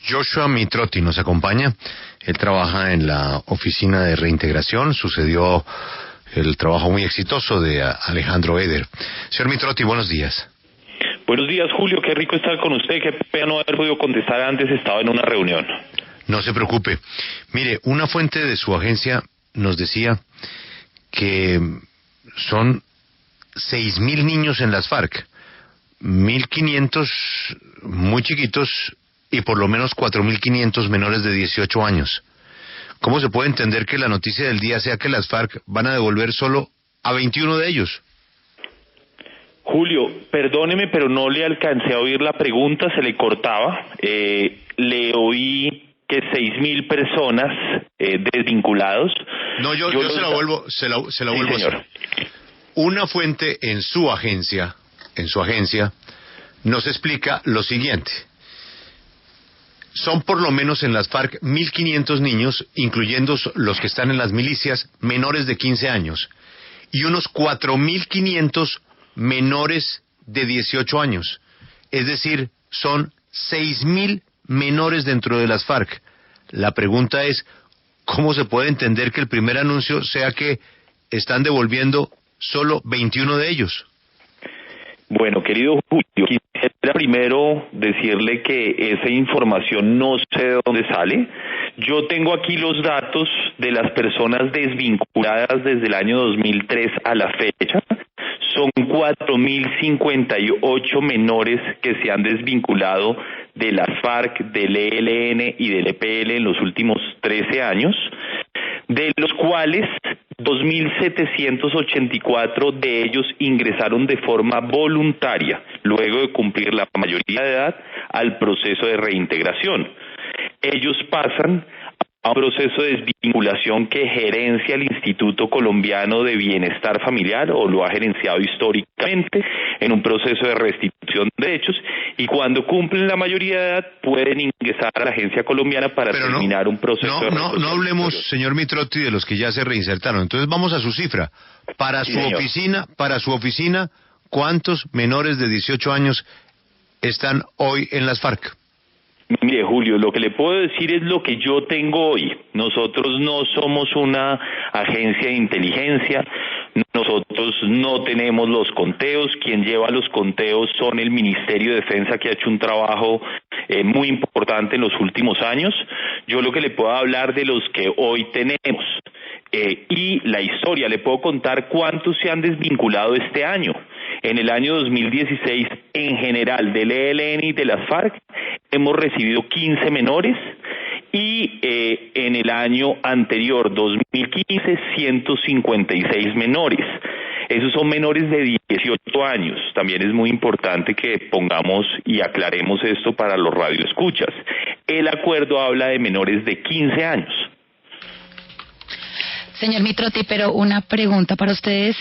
Joshua Mitrotti nos acompaña. Él trabaja en la oficina de reintegración. Sucedió el trabajo muy exitoso de Alejandro Eder. Señor Mitrotti, buenos días. Buenos días, Julio. Qué rico estar con usted. Qué pena no haber podido contestar antes. Estaba en una reunión. No se preocupe. Mire, una fuente de su agencia nos decía que son 6.000 niños en las FARC. 1.500 muy chiquitos y por lo menos 4.500 menores de 18 años. ¿Cómo se puede entender que la noticia del día sea que las FARC van a devolver solo a 21 de ellos? Julio, perdóneme, pero no le alcancé a oír la pregunta, se le cortaba. Le oí que 6.000 personas desvinculados. No, yo se la vuelvo a hacer. Una fuente en su agencia, nos explica lo siguiente. Son por lo menos en las FARC 1.500 niños, incluyendo los que están en las milicias, menores de 15 años, y unos 4.500 menores de 18 años. Es decir, son 6.000 menores dentro de las FARC. La pregunta es, ¿cómo se puede entender que el primer anuncio sea que están devolviendo solo 21 de ellos? Bueno, querido Julio, quisiera primero decirle que esa información no sé de dónde sale. Yo tengo aquí los datos de las personas desvinculadas desde el año 2003 a la fecha. Son 4.058 menores que se han desvinculado de las FARC, del ELN y del EPL en los últimos 13 años, de los cuales 2.784 de ellos ingresaron de forma voluntaria, luego de cumplir la mayoría de edad, al proceso de reintegración. Ellos pasan a un proceso de desvinculación que gerencia el Instituto Colombiano de Bienestar Familiar, o lo ha gerenciado históricamente, en un proceso de restitución de derechos, y cuando cumplen la mayoría de edad pueden ingresar a la agencia colombiana para terminar un proceso de restitución. No hablemos, señor Mitrotti, de los que ya se reinsertaron. Entonces vamos a su cifra. Para su oficina, ¿cuántos menores de 18 años están hoy en las FARC? Mire, Julio, lo que le puedo decir es lo que yo tengo hoy. Nosotros no somos una agencia de inteligencia, nosotros no tenemos los conteos. Quien lleva los conteos son el Ministerio de Defensa, que ha hecho un trabajo muy importante en los últimos años. Yo lo que le puedo hablar de los que hoy tenemos y la historia, le puedo contar cuántos se han desvinculado este año. En el año 2016, en general, del ELN y de las FARC, hemos recibido 15 menores, y en el año anterior, 2015, 156 menores. Esos son menores de 18 años. También es muy importante que pongamos y aclaremos esto para los radioescuchas. El acuerdo habla de menores de 15 años. Señor Mitrotti, pero una pregunta para ustedes.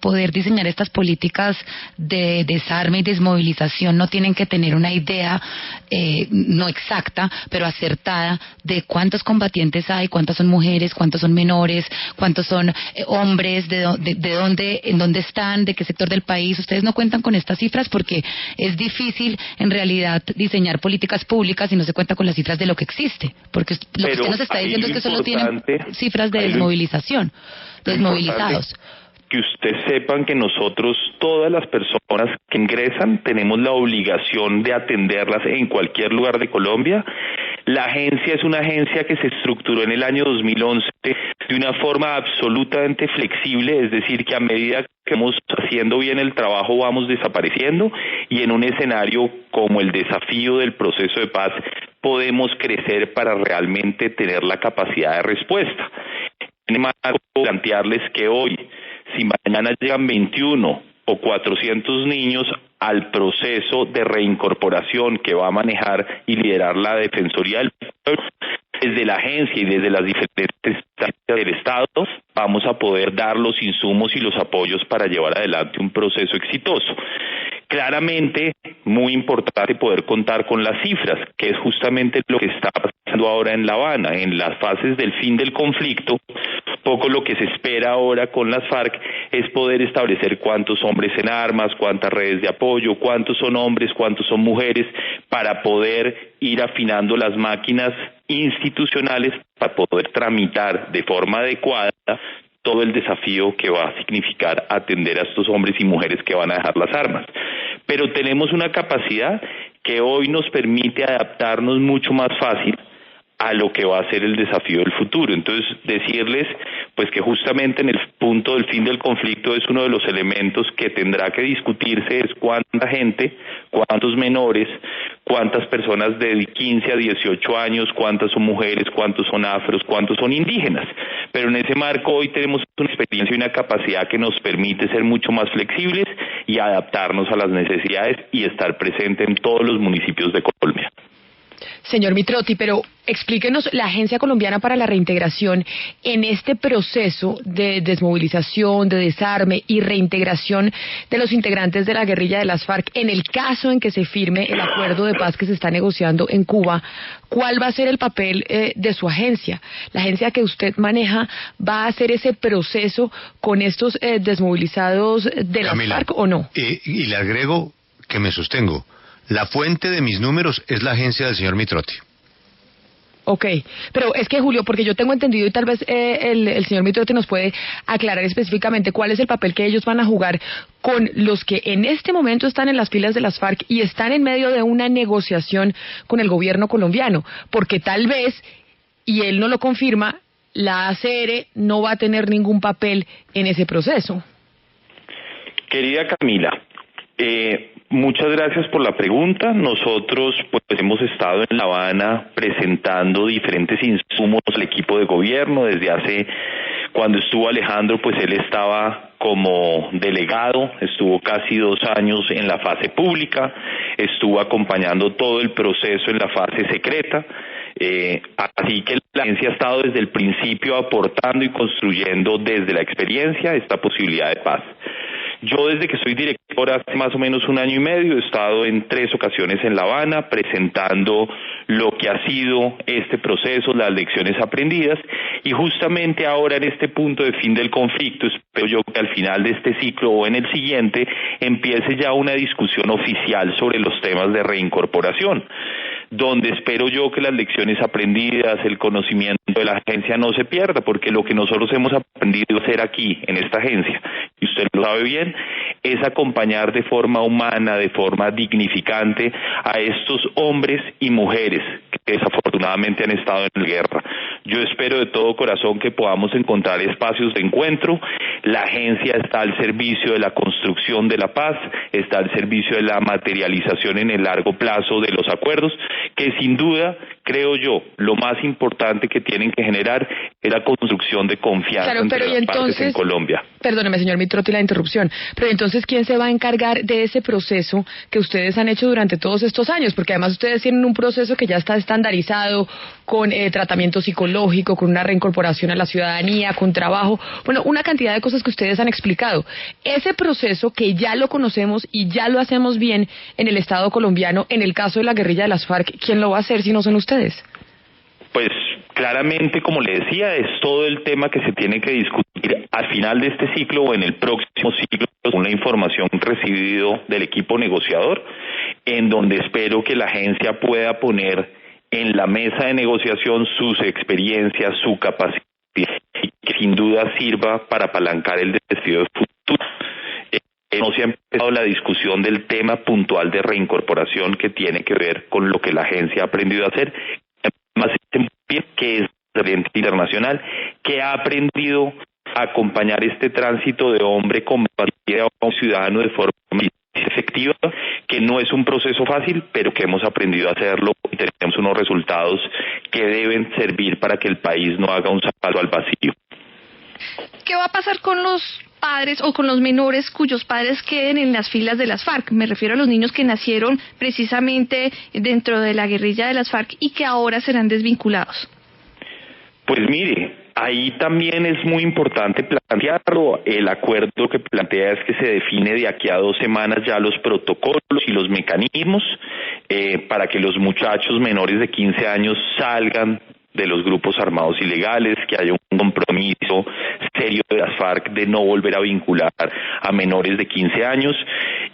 Poder diseñar estas políticas de desarme y desmovilización, no tienen que tener una idea no exacta, pero acertada, de cuántos combatientes hay, cuántas son mujeres, cuántos son menores, cuántos son hombres, de dónde, en dónde están, de qué sector del país. Ustedes no cuentan con estas cifras porque es difícil en realidad diseñar políticas públicas si no se cuenta con las cifras de lo que existe, porque lo que usted nos está diciendo es que solo tienen cifras de desmovilización, desmovilizados. Que ustedes sepan que nosotros, todas las personas que ingresan, tenemos la obligación de atenderlas en cualquier lugar de Colombia. La agencia es una agencia que se estructuró en el año 2011 de una forma absolutamente flexible, es decir, que a medida que vamos haciendo bien el trabajo vamos desapareciendo, y en un escenario como el desafío del proceso de paz podemos crecer para realmente tener la capacidad de respuesta. Sin embargo, plantearles que hoy, si mañana llegan 21 o 400 niños al proceso de reincorporación que va a manejar y liderar la Defensoría del Pueblo, desde la agencia y desde las diferentes instancias del Estado, vamos a poder dar los insumos y los apoyos para llevar adelante un proceso exitoso. Claramente, muy importante poder contar con las cifras, que es justamente lo que está pasando ahora en La Habana. En las fases del fin del conflicto, poco lo que se espera ahora con las FARC es poder establecer cuántos hombres en armas, cuántas redes de apoyo, cuántos son hombres, cuántos son mujeres, para poder ir afinando las máquinas institucionales para poder tramitar de forma adecuada todo el desafío que va a significar atender a estos hombres y mujeres que van a dejar las armas. Pero tenemos una capacidad que hoy nos permite adaptarnos mucho más fácil a lo que va a ser el desafío del futuro. Entonces, decirles pues que justamente en el punto del fin del conflicto es uno de los elementos que tendrá que discutirse, es cuánta gente, cuántos menores, cuántas personas de 15 a 18 años, cuántas son mujeres, cuántos son afros, cuántos son indígenas. Pero en ese marco hoy tenemos una experiencia y una capacidad que nos permite ser mucho más flexibles y adaptarnos a las necesidades y estar presente en todos los municipios de Colombia. Señor Mitrotti, pero explíquenos, la Agencia Colombiana para la Reintegración, en este proceso de desmovilización, de desarme y reintegración de los integrantes de la guerrilla de las FARC, en el caso en que se firme el acuerdo de paz que se está negociando en Cuba, ¿cuál va a ser el papel de su agencia? ¿La agencia que usted maneja va a hacer ese proceso con estos desmovilizados de las FARC o no? Y le agrego que me sostengo. La fuente de mis números es la agencia del señor Mitrotti. Ok, pero es que Julio, porque yo tengo entendido y tal vez el señor Mitrotti nos puede aclarar específicamente cuál es el papel que ellos van a jugar con los que en este momento están en las filas de las FARC y están en medio de una negociación con el gobierno colombiano, porque tal vez, y él no lo confirma, la ACR no va a tener ningún papel en ese proceso. Querida Camila, muchas gracias por la pregunta. Nosotros pues hemos estado en La Habana presentando diferentes insumos al equipo de gobierno desde hace, cuando estuvo Alejandro, pues él estaba como delegado, estuvo casi 2 años en la fase pública, estuvo acompañando todo el proceso en la fase secreta, así que la agencia ha estado desde el principio aportando y construyendo desde la experiencia esta posibilidad de paz. Yo desde que soy director hace más o menos 1 año y medio he estado en 3 ocasiones en La Habana presentando lo que ha sido este proceso, las lecciones aprendidas, y justamente ahora en este punto de fin del conflicto espero yo que al final de este ciclo o en el siguiente empiece ya una discusión oficial sobre los temas de reincorporación, donde espero yo que las lecciones aprendidas, el conocimiento de la agencia no se pierda, porque lo que nosotros hemos aprendido a hacer aquí, en esta agencia, y usted lo sabe bien, es acompañar de forma humana, de forma dignificante a estos hombres y mujeres que desafortunadamente han estado en la guerra. Yo espero de todo corazón que podamos encontrar espacios de encuentro. La agencia está al servicio de la construcción de la paz, está al servicio de la materialización en el largo plazo de los acuerdos, que sin duda, creo yo, lo más importante que tienen que generar es la construcción de confianza entre las partes en Colombia. Perdóneme, señor Mitrotti, la interrupción, pero entonces, ¿quién se va a encargar de ese proceso que ustedes han hecho durante todos estos años? Porque además ustedes tienen un proceso que ya está estandarizado, con tratamiento psicológico, con una reincorporación a la ciudadanía, con trabajo, bueno, una cantidad de cosas que ustedes han explicado. Ese proceso que ya lo conocemos y ya lo hacemos bien en el Estado colombiano, en el caso de la guerrilla de las FARC, ¿quién lo va a hacer si no son ustedes? Pues claramente, como le decía, es todo el tema que se tiene que discutir al final de este ciclo o en el próximo ciclo, con la información recibida del equipo negociador, en donde espero que la agencia pueda poner en la mesa de negociación sus experiencias, su capacidad, y que sin duda sirva para apalancar el desafío de futuro. No se ha empezado la discusión del tema puntual de reincorporación que tiene que ver con lo que la agencia ha aprendido a hacer, más que es Oriente Internacional, que ha aprendido a acompañar este tránsito de hombre combatiente a un ciudadano de forma efectiva, que no es un proceso fácil, pero que hemos aprendido a hacerlo y tenemos unos resultados que deben servir para que el país no haga un salto al vacío. ¿Qué va a pasar con los padres o con los menores cuyos padres queden en las filas de las FARC? Me refiero a los niños que nacieron precisamente dentro de la guerrilla de las FARC y que ahora serán desvinculados. Pues mire, ahí también es muy importante plantearlo. El acuerdo que plantea es que se define de aquí a 2 semanas ya los protocolos y los mecanismos para que los muchachos menores de 15 años salgan de los grupos armados ilegales, que haya un compromiso serio de las FARC de no volver a vincular a menores de 15 años.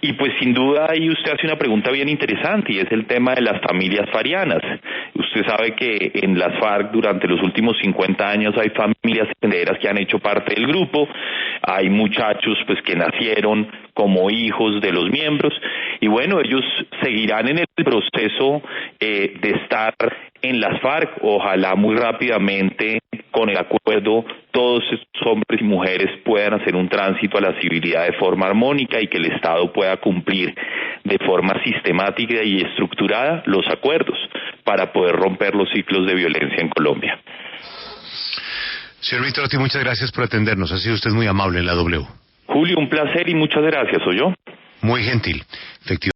Y pues sin duda ahí usted hace una pregunta bien interesante, y es el tema de las familias farianas. Usted sabe que en las FARC durante los últimos 50 años hay familias enteras que han hecho parte del grupo, hay muchachos pues que nacieron como hijos de los miembros, y bueno, ellos seguirán en el proceso de estar en las FARC. Ojalá muy rápidamente, con el acuerdo, todos estos hombres y mujeres puedan hacer un tránsito a la civilidad de forma armónica y que el Estado pueda cumplir de forma sistemática y estructurada los acuerdos para poder romper los ciclos de violencia en Colombia. Señor Mitrotti, muchas gracias por atendernos. Ha sido usted muy amable en la W. Julio, un placer y muchas gracias, ¿oyó? Muy gentil, efectivamente.